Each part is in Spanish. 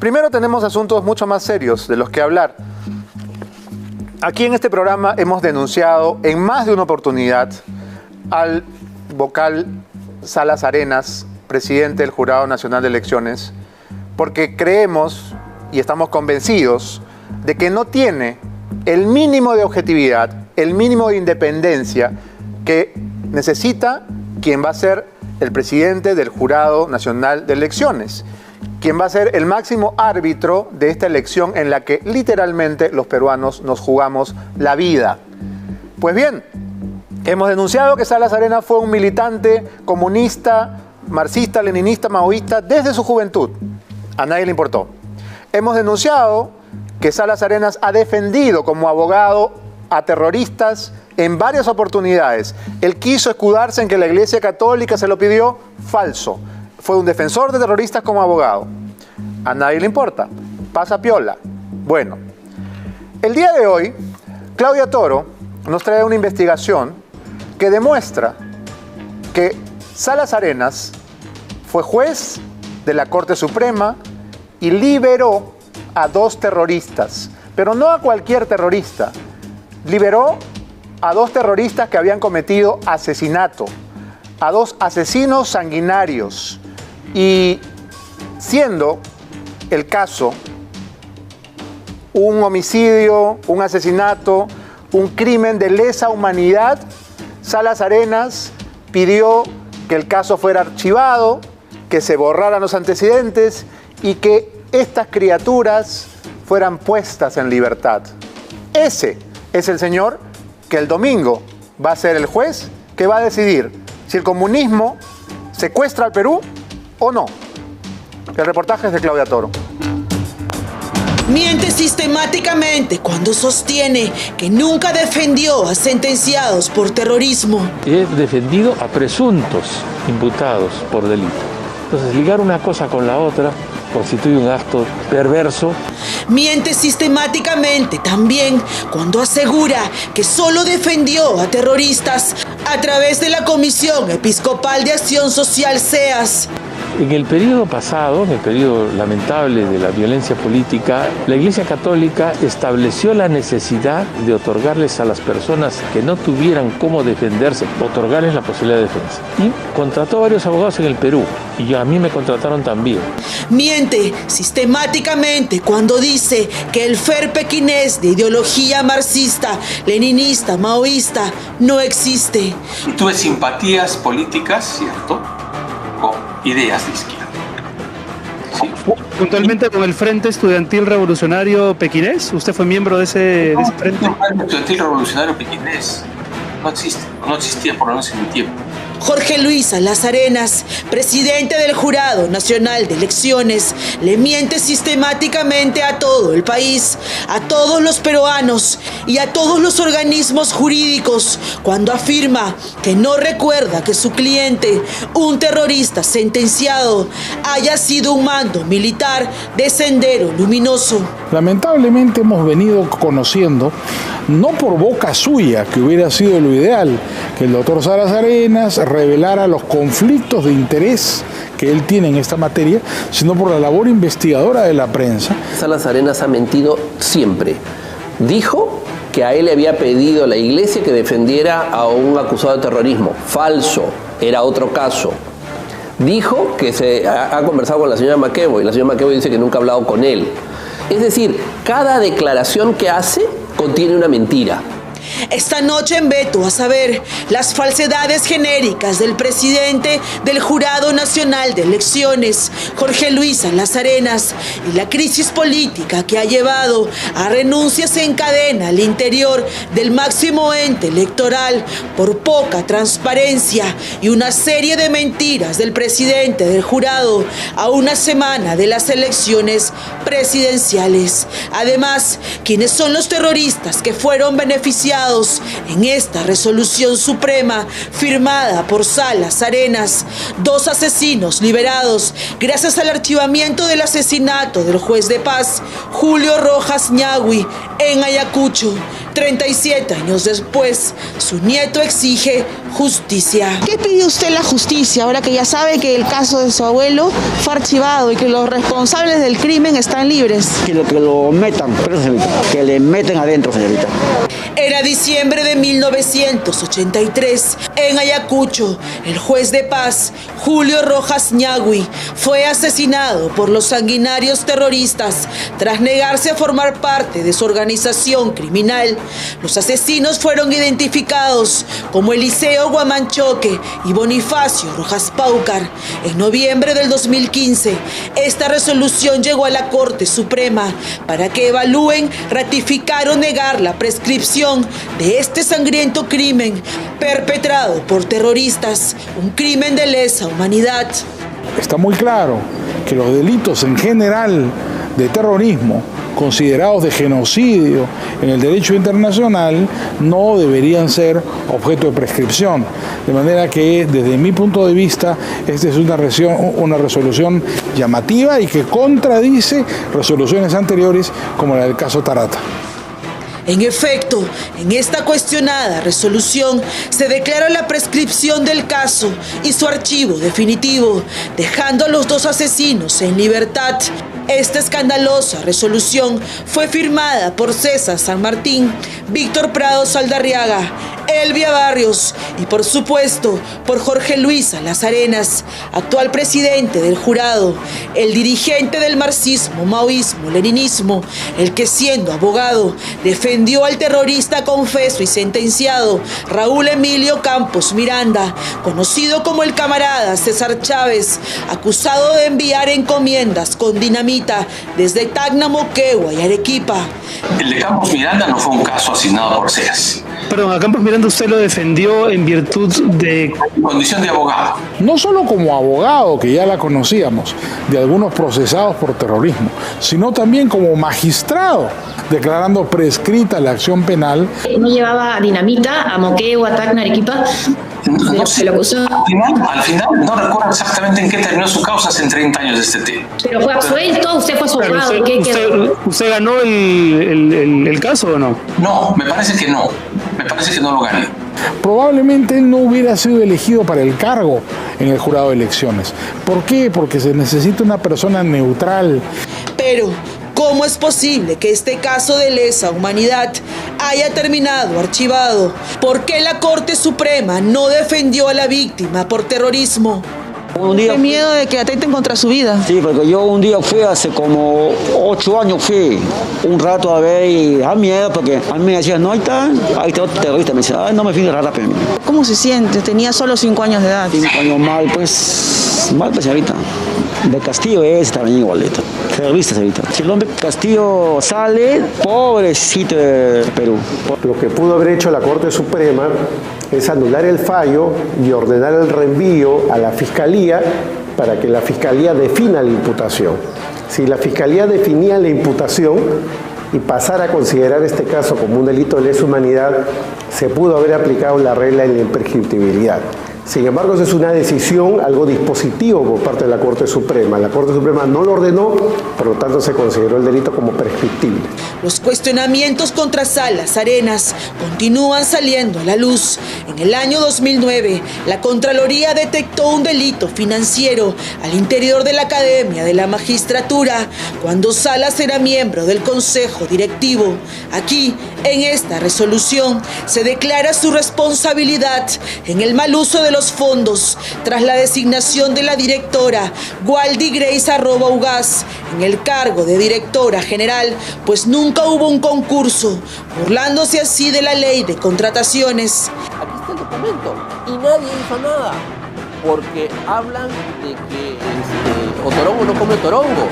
Primero tenemos asuntos mucho más serios de los que hablar. Aquí en este programa hemos denunciado en más de una oportunidad al vocal Salas Arenas, presidente del Jurado Nacional de Elecciones, porque creemos y estamos convencidos de que no tiene el mínimo de objetividad, el mínimo de independencia que necesita quien va a ser el presidente del Jurado Nacional de Elecciones, quien va a ser el máximo árbitro de esta elección en la que literalmente los peruanos nos jugamos la vida. Pues bien, hemos denunciado que Salas Arenas fue un militante comunista, marxista, leninista, maoísta desde su juventud. A nadie le importó. Hemos denunciado que Salas Arenas ha defendido como abogado a terroristas en varias oportunidades. Él quiso escudarse en que la Iglesia Católica se lo pidió, falso. Fue un defensor de terroristas como abogado. A nadie le importa. Pasa piola. Bueno, el día de hoy, Claudia Toro nos trae una investigación que demuestra que Salas Arenas fue juez de la Corte Suprema y liberó a 2 terroristas, pero no a cualquier terrorista. Liberó a 2 terroristas que habían cometido asesinato, a 2 asesinos sanguinarios, y siendo el caso un homicidio, un asesinato, un crimen de lesa humanidad, Salas Arenas pidió que el caso fuera archivado, que se borraran los antecedentes y que estas criaturas fueran puestas en libertad. Ese es el señor que el domingo va a ser el juez que va a decidir si el comunismo secuestra al Perú o no. El reportaje es de Claudia Toro. Miente sistemáticamente cuando sostiene que nunca defendió a sentenciados por terrorismo. He defendido a presuntos imputados por delito. Entonces, ligar una cosa con la otra constituye un acto perverso. Miente sistemáticamente también cuando asegura que solo defendió a terroristas a través de la Comisión Episcopal de Acción Social CEAS. En el periodo pasado, en el periodo lamentable de la violencia política, la Iglesia Católica estableció la necesidad de otorgarles a las personas que no tuvieran cómo defenderse, otorgarles la posibilidad de defensa. Y contrató a varios abogados en el Perú, y a mí me contrataron también. Miente sistemáticamente cuando dice que el FER pequinés de ideología marxista, leninista, maoísta no existe. Y tuve simpatías políticas, ¿cierto?, con ideas de izquierda. Sí. Puntualmente con el Frente Estudiantil Revolucionario Pequinés. ¿Usted fue miembro de ese frente? El Frente Estudiantil Revolucionario Pequinés no existe, no existía por lo menos en mi tiempo. Jorge Luis Salas Arenas, presidente del Jurado Nacional de Elecciones, le miente sistemáticamente a todo el país, a todos los peruanos y a todos los organismos jurídicos cuando afirma que no recuerda que su cliente, un terrorista sentenciado, haya sido un mando militar de Sendero Luminoso. Lamentablemente hemos venido conociendo, no por boca suya, que hubiera sido lo ideal, que el doctor Salas Arenas revelara los conflictos de interés que él tiene en esta materia, sino por la labor investigadora de la prensa. Salas Arenas ha mentido siempre. Dijo que a él le había pedido la Iglesia que defendiera a un acusado de terrorismo. Falso, era otro caso. Dijo que se ha conversado con la señora McEvoy, y la señora McEvoy dice que nunca ha hablado con él. Es decir, cada declaración que hace contiene una mentira. Esta noche en Veto a saber las falsedades genéricas del presidente del Jurado Nacional de Elecciones, Jorge Luis Salas Arenas, y la crisis política que ha llevado a renuncias en cadena al interior del máximo ente electoral por poca transparencia y una serie de mentiras del presidente del jurado a una semana de las elecciones presidenciales. Además, ¿quiénes son los terroristas que fueron beneficiados en esta resolución suprema firmada por Salas Arenas? 2 asesinos liberados gracias al archivamiento del asesinato del juez de paz Julio Rojas Ñagüi en Ayacucho. 37 años después, su nieto exige justicia. ¿Qué pide usted la justicia ahora que ya sabe que el caso de su abuelo fue archivado y que los responsables del crimen están libres? Que lo metan preso, señorita. Que le meten adentro, señorita. Era diciembre de 1983. En Ayacucho, el juez de paz, Julio Rojas Ñagüi, fue asesinado por los sanguinarios terroristas tras negarse a formar parte de su organización criminal. Los asesinos fueron identificados como Eliseo Guamanchoque y Bonifacio Rojas Paucar. En noviembre del 2015, esta resolución llegó a la Corte Suprema para que evalúen, ratificar o negar la prescripción de este sangriento crimen perpetrado por terroristas, un crimen de lesa humanidad. Está muy claro que los delitos en general de terrorismo, considerados de genocidio en el derecho internacional, no deberían ser objeto de prescripción. De manera que, desde mi punto de vista, esta es una resolución llamativa y que contradice resoluciones anteriores como la del caso Tarata. En efecto, en esta cuestionada resolución se declara la prescripción del caso y su archivo definitivo, dejando a los dos asesinos en libertad. Esta escandalosa resolución fue firmada por César San Martín, Víctor Prado Saldarriaga, Elvia Barrios y, por supuesto, por Jorge Luis Salas Arenas, actual presidente del jurado, el dirigente del marxismo, maoísmo, leninismo, el que, siendo abogado, defendió al terrorista confeso y sentenciado Raúl Emilio Campos Miranda, conocido como el camarada César Chávez, acusado de enviar encomiendas con dinamita desde Tacna, Moquegua y Arequipa. El de Campos Miranda no fue un caso asignado por CEAS. Perdón, a Campos Miranda usted lo defendió en virtud de... Condición de abogado. No solo como abogado, que ya la conocíamos, de algunos procesados por terrorismo, sino también como magistrado, declarando prescrita la acción penal. ¿No llevaba dinamita a Moquegua, Tacna, Arequipa? No sé, al final no recuerdo exactamente en qué terminó su causa hace 30 años de este tema. Pero fue absuelto, usted fue abogado. ¿Usted ganó el caso o no? No, me parece que no. Me parece que no lo gané. Probablemente él no hubiera sido elegido para el cargo en el jurado de elecciones. ¿Por qué? Porque se necesita una persona neutral. Pero, ¿cómo es posible que este caso de lesa humanidad haya terminado archivado? ¿Por qué la Corte Suprema no defendió a la víctima por terrorismo? ¿Qué miedo de que atenten contra su vida? Sí, porque yo un día fui hace como 8 años, fui un rato a ver y da miedo porque a mí me decían, no, ahí está otro terrorista. Me decía, ay, no me fíjate rápido. ¿Cómo se siente? Tenía solo 5 años de edad. 5 años mal, pues ahorita. De Castillo es también igualito. Terroristas ahorita. Si el hombre Castillo sale, pobrecito de Perú. Lo que pudo haber hecho la Corte Suprema es anular el fallo y ordenar el reenvío a la Fiscalía para que la Fiscalía defina la imputación. Si la Fiscalía definía la imputación y pasara a considerar este caso como un delito de lesa humanidad, se pudo haber aplicado la regla de la imprescriptibilidad. Sin embargo, esa es una decisión, algo dispositivo por parte de la Corte Suprema. La Corte Suprema no lo ordenó, por lo tanto se consideró el delito como prescriptible. Los cuestionamientos contra Salas Arenas continúan saliendo a la luz. En el año 2009, la Contraloría detectó un delito financiero al interior de la Academia de la Magistratura, cuando Salas era miembro del Consejo Directivo. Aquí, en esta resolución, se declara su responsabilidad en el mal uso de los fondos tras la designación de la directora Waldy Grace Arroba Ugaz en el cargo de directora general, pues nunca hubo un concurso, burlándose así de la ley de contrataciones. Aquí está el documento y nadie hizo nada, porque hablan de que Otorongo no come torongo.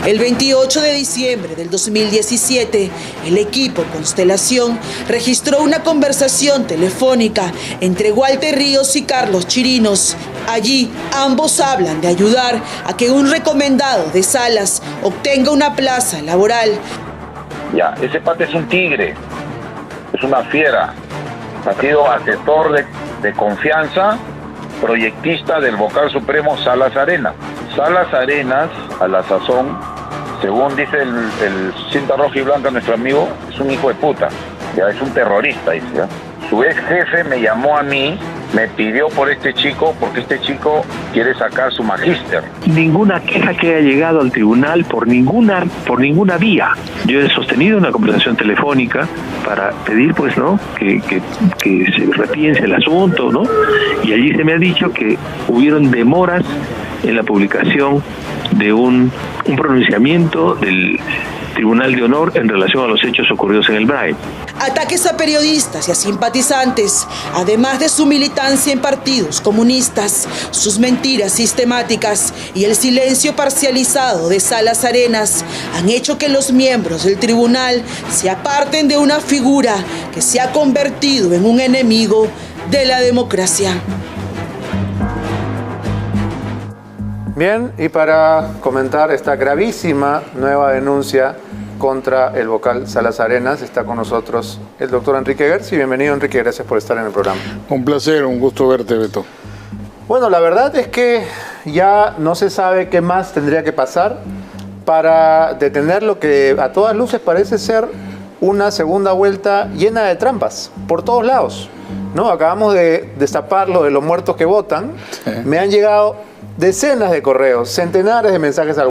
El 28 de diciembre del 2017, el equipo Constelación registró una conversación telefónica entre Walter Ríos y Carlos Chirinos. Allí, ambos hablan de ayudar a que un recomendado de Salas obtenga una plaza laboral. Ya, ese pata es un tigre, es una fiera, ha sido asesor de confianza, proyectista del vocal supremo Salas Arenas. Salas Arenas, a la sazón, según dice el cinta roja y blanca, nuestro amigo, es un hijo de puta. Ya es un terrorista, dice. ¿Ya? Su ex jefe me llamó a mí, me pidió por este chico, porque este chico quiere sacar su magíster. Ninguna queja que haya llegado al tribunal por ninguna vía. Yo he sostenido una conversación telefónica para pedir, pues, ¿no?, que se repiense el asunto, ¿no? Y allí se me ha dicho que hubieron demoras en la publicación de un pronunciamiento del Tribunal de Honor en relación a los hechos ocurridos en el BRAE. Ataques a periodistas y a simpatizantes, además de su militancia en partidos comunistas, sus mentiras sistemáticas y el silencio parcializado de Salas Arenas han hecho que los miembros del tribunal se aparten de una figura que se ha convertido en un enemigo de la democracia. Bien, y para comentar esta gravísima nueva denuncia contra el vocal Salas Arenas, está con nosotros el doctor Enrique Gertz. Bienvenido, Enrique, gracias por estar en el programa. Un placer, un gusto verte, Beto. Bueno, la verdad es que ya no se sabe qué más tendría que pasar para detener lo que a todas luces parece ser una segunda vuelta llena de trampas por todos lados, ¿no? Acabamos de destapar lo de los muertos que votan. Me han llegado decenas de correos, centenares de mensajes al